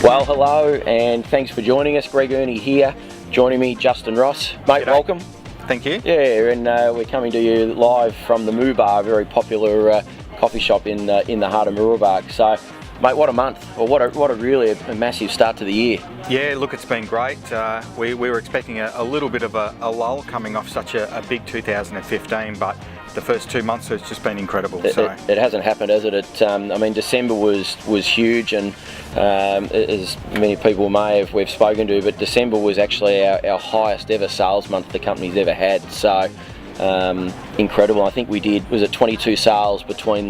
Well, hello and thanks for joining us. Greg Earney here, joining me Justin Ross. Mate, G'day. Welcome. Thank you. Yeah, and we're coming to you live from the Moo Bar, a very popular coffee shop in the heart of Moo Bar. So, mate, what a month, or what a really a massive start to the year. Yeah, look, it's been great. We were expecting a little bit of a lull coming off such a big 2015, but the first 2 months has just been incredible. It hasn't happened, has it? I mean, December was huge, and as many people we've spoken to, but December was actually our highest ever sales month the company's ever had. So incredible. I think we did, was it 22 sales between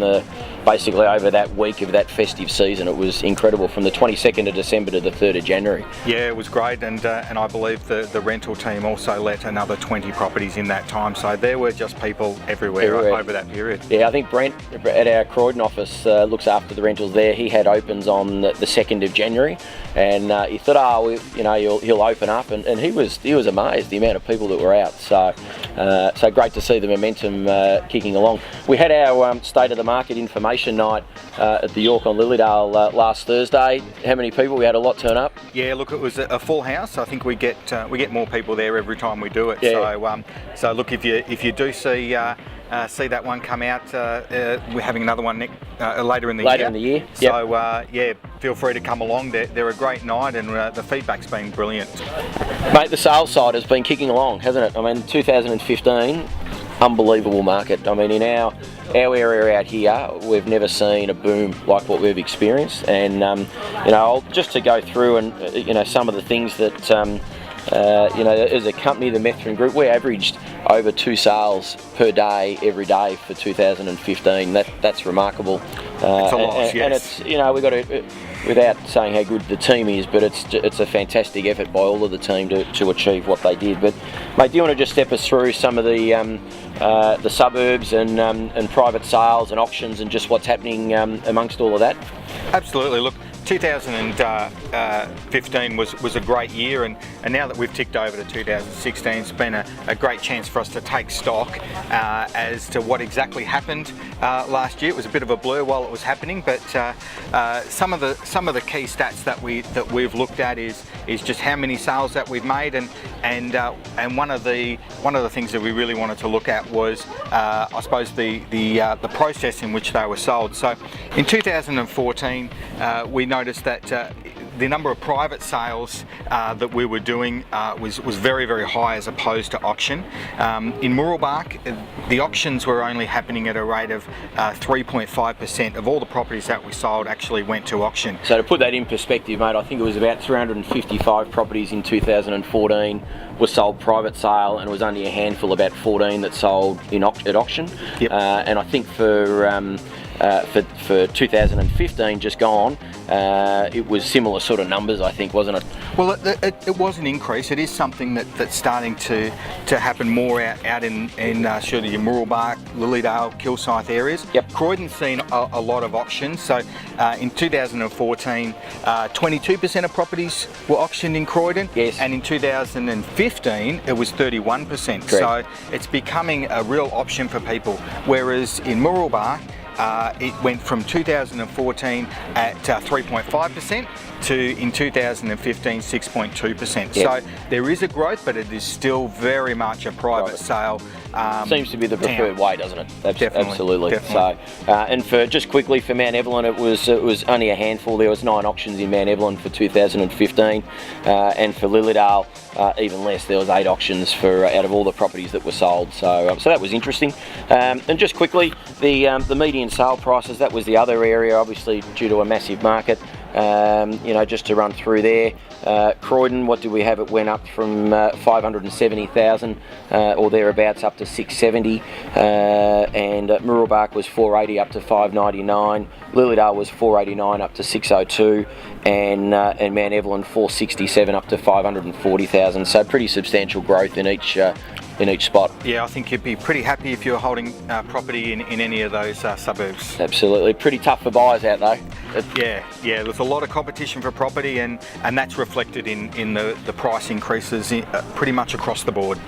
basically over that week of that festive season. It was incredible, from the 22nd of December to the 3rd of January. Yeah, it was great, and I believe the rental team also let another 20 properties in that time, so there were just people everywhere. Over that period. Yeah, I think Brent at our Croydon office looks after the rentals there. He had opens on the 2nd of January, and he thought, he'll open up, and he was amazed the amount of people that were out. So great to see the momentum kicking along. We had our State of the Market information night at the York on Lilydale last Thursday. How many people? We had a lot turn up. Yeah, look, it was a full house. I think we get more people there every time we do it. Yeah. So look, if you do see that one come out, we're having another one later in the year. Later in the year. So feel free to come along. They're a great night, and the feedback's been brilliant. Mate, the sales side has been kicking along, hasn't it? I mean, 2015, unbelievable market. I mean, in our area out here, we've never seen a boom like what we've experienced. And just to go through and some of the things that as a company, the Methven Group, we averaged over 2 sales per day every day for 2015. That's remarkable. It's a lot, yes. And it's, we got to, without saying how good the team is, but it's a fantastic effort by all of the team to achieve what they did. But mate, do you want to just step us through some of the suburbs and private sales and auctions and just what's happening amongst all of that? Absolutely. Look, 2015 was a great year, and now that we've ticked over to 2016, it's been a great chance for us to take stock as to what exactly happened last year. It was a bit of a blur while it was happening, but some of the key stats that we've looked at is just how many sales that we've made, and one of the things that we really wanted to look at was I suppose the process in which they were sold. So in 2014 we noticed that the number of private sales that we were doing was very, very high as opposed to auction. In Moo Bar, the auctions were only happening at a rate of 3.5% of all the properties that we sold actually went to auction. So to put that in perspective, mate, I think it was about 355 properties in 2014 were sold private sale, and it was only a handful, about 14, that sold at auction. Yep. And I think for 2015 just gone, it was similar sort of numbers, I think, wasn't it? Well, it was an increase. It is something that's starting to happen more out in sort of your Moo Bar, Lilydale, Kilsyth areas. Yep. Croydon's seen a lot of auctions. So in 2014, 22% of properties were auctioned in Croydon. Yes. And in 2015, it was 31%. Correct. So it's becoming a real option for people. Whereas in Moo Bar, it went from 2014 at 3.5% to in 2015 6.2%. Yep. So there is a growth, but it is still very much a private sale. Seems to be the preferred way, doesn't it? Definitely, Absolutely. definitely. So, and for just quickly for Mount Evelyn, it was only a handful. There was 9 auctions in Mount Evelyn for 2015, and for Lilydale, even less. There was 8 auctions out of all the properties that were sold. So that was interesting. And just quickly, the median sale prices. That was the other area, obviously due to a massive market. Just to run through there, Croydon, what did we have? It went up from 570,000 or thereabouts up to 670, and Moo Bar was 480 up to 599. Lilydale was 489 up to 602, and Mount Evelyn 467 up to 540,000. So pretty substantial growth in each in each spot. Yeah, I think you'd be pretty happy if you were holding property in any of those suburbs. Absolutely. Pretty tough for buyers out though. Yeah, there's a lot of competition for property, and that's reflected in the price increases pretty much across the board.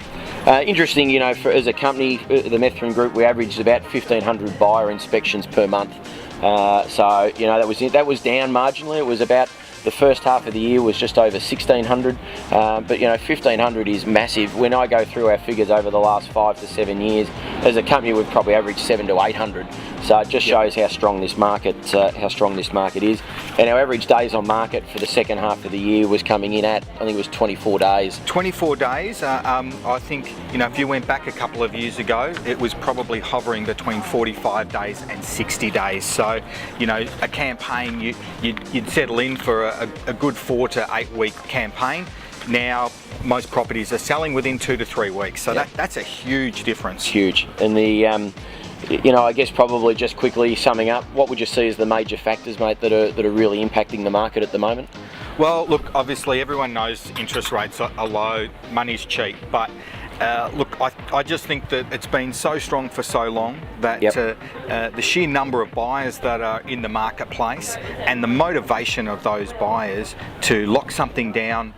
Interesting, you know, as a company, the Methven Group, we averaged about 1,500 buyer inspections per month. So, you know, that was down marginally. It was about, the first half of the year was just over 1,600, but you know, 1,500 is massive. When I go through our figures over the last 5 to 7 years, as a company, we've probably averaged 700 to 800. So it just shows how strong this market is. And our average days on market for the second half of the year was coming in at, I think it was 24 days. 24 days. I think, you know, if you went back a couple of years ago, it was probably hovering between 45 days and 60 days. So, you know, a campaign, you'd settle in for a good 4 to 8 week campaign. Now, most properties are selling within 2 to 3 weeks. So that's a huge difference. Huge. And the, you know, I guess probably just quickly summing up, what would you see as the major factors, mate, that are really impacting the market at the moment? Well, look, obviously everyone knows interest rates are low, money's cheap, but look, I just think that it's been so strong for so long that the sheer number of buyers that are in the marketplace and the motivation of those buyers to lock something down,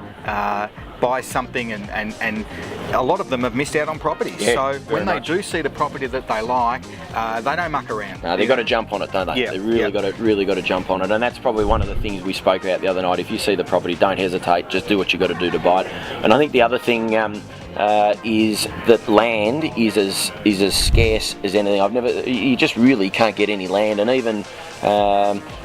buy something, and a lot of them have missed out on property. So when they do see the property that they like, they don't muck around. No, they've got to jump on it, don't they? Yeah, they really got to jump on it, and that's probably one of the things we spoke about the other night. If you see the property, don't hesitate, just do what you got to do to buy it. And I think the other thing is that land is as scarce as anything. You just really can't get any land, and even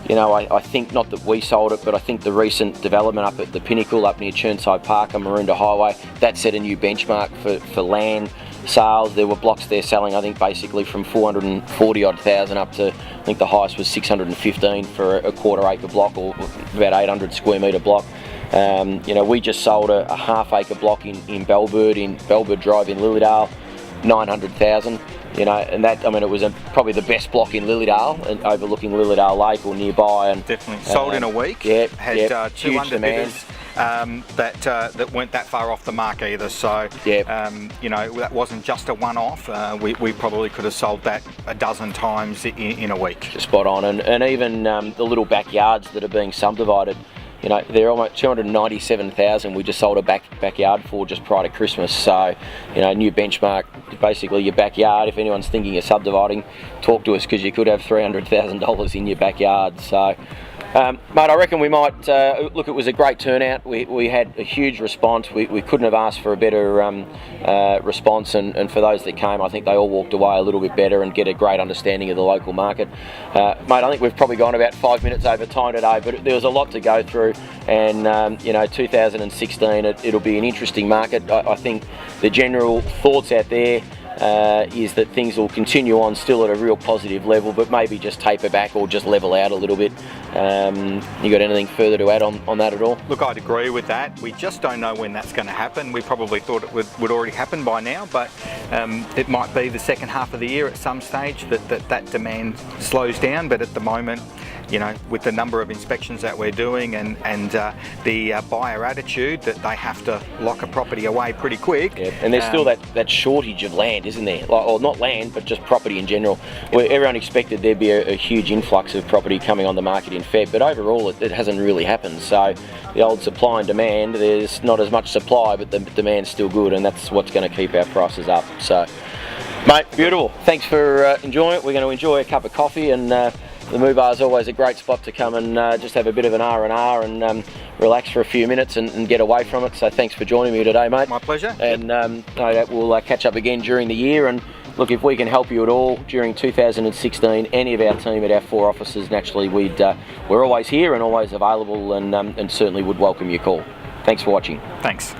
you know, I think, not that we sold it, but I think the recent development up at the Pinnacle up near Chirnside Park on Maroondah Highway, that set a new benchmark for land sales. There were blocks there selling, I think, basically from 440 odd thousand up to, I think the highest was 615 for a quarter acre block, or about 800 square metre block. You know, we just sold a half acre block in Bellbird Drive in Lilydale, 900,000. You know, and that, I mean, it was probably the best block in Lilydale, and overlooking Lilydale Lake or nearby. And definitely sold in a week. Had 2 underbidders that weren't that far off the mark either. So you know, that wasn't just a one-off. We probably could have sold that a dozen times in a week. Spot on, and even the little backyards that are being subdivided. You know, they're almost 297,000 we just sold a backyard for just prior to Christmas. So, you know, new benchmark, basically your backyard. If anyone's thinking of subdividing, talk to us, because you could have $300,000 in your backyard. So, mate, I reckon we might, look, it was a great turnout. We had a huge response. We couldn't have asked for a better response, and for those that came, I think they all walked away a little bit better and get a great understanding of the local market. Mate, I think we've probably gone about 5 minutes over time today, but there was a lot to go through, and you know, 2016, it'll be an interesting market. I think the general thoughts out there is that things will continue on still at a real positive level, but maybe just taper back or just level out a little bit. You got anything further to add on that at all? Look, I'd agree with that. We just don't know when that's going to happen. We probably thought it would already happen by now, but it might be the second half of the year at some stage that demand slows down. But at the moment, you know, with the number of inspections that we're doing and the buyer attitude that they have to lock a property away pretty quick. Yeah. And there's still that shortage of land, isn't there? Or not land, but just property in general. Where everyone expected there'd be a huge influx of property coming on the market in Feb, but overall it hasn't really happened. So the old supply and demand, there's not as much supply, but the demand's still good, and that's what's going to keep our prices up. So, mate, beautiful. Thanks for enjoying it. We're going to enjoy a cup of coffee, and the Moo Bar is always a great spot to come and just have a bit of an R&R and relax for a few minutes and get away from it. So thanks for joining me today, mate. My pleasure. And we'll catch up again during the year. And look, if we can help you at all during 2016, any of our team at our 4 offices, naturally, we're always here and always available, and certainly would welcome your call. Thanks for watching. Thanks.